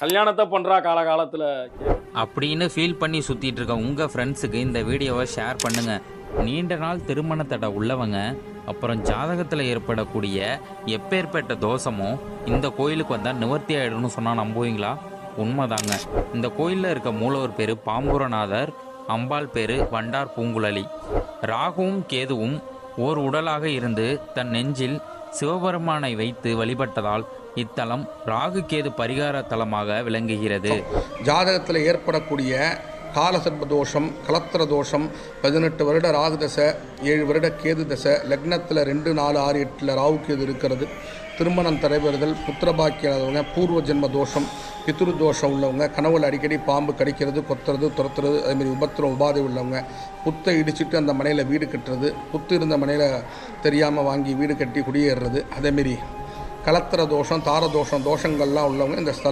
கல்யாணத்தை பண்றா காலகாலத்துல அப்படின்னு ஃபீல் பண்ணி சுற்றிட்டு இருக்க உங்கள் ஃப்ரெண்ட்ஸுக்கு இந்த வீடியோவை ஷேர் பண்ணுங்கள். நீண்ட நாள் திருமண தடை உள்ளவங்க, அப்புறம் ஜாதகத்தில் ஏற்படக்கூடிய எப்பேற்பட்ட தோஷமும் இந்த கோயிலுக்கு வந்தால் நிவர்த்தி ஆகிடும்னு சொன்னால் நம்புவீங்களா? உண்மைதாங்க. இந்த கோயிலில் இருக்க மூலவர் பேர் பாம்புரநாதர், அம்பாள் பேர் வண்டார் பூங்குழலி. ராகுவும் கேதுவும் ஓர் உடலாக இருந்து தன் நெஞ்சில் சிவபெருமானை வைத்து வழிபட்டதால் இத்தலம் ராகு கேது பரிகார தலமாக விளங்குகிறது. ஜாதகத்தில் ஏற்படக்கூடிய காலசர்ப தோஷம், கலத்திர தோஷம், 18 வருட ராகு தசை, 7 வருட கேது தசை, லக்னத்தில் 2, 4, 6, 8 ராகு கேது இருக்கிறது, திருமணம் தடைபெறுதல், புத்திரபாக்கியாதவங்க, பூர்வ ஜென்ம தோஷம், பித்ரு தோஷம் உள்ளவங்க, கனவுல அடிக்கடி பாம்பு கடிக்கிறது, கொத்துறது, துரத்துறது, அதேமாதிரி உபத்திரம் உபாதை உள்ளவங்க, புத்தை இடிச்சிட்டு அந்த மனையில் வீடு கட்டுறது, புத்து இருந்த மனையில் தெரியாமல் வாங்கி வீடு கட்டி குடியேறுறது, அதேமாரி கலத்திர தோஷம், தார தோஷம், தோஷங்கள்லாம் உள்ளவங்க இந்த ஸ்தலத்தில்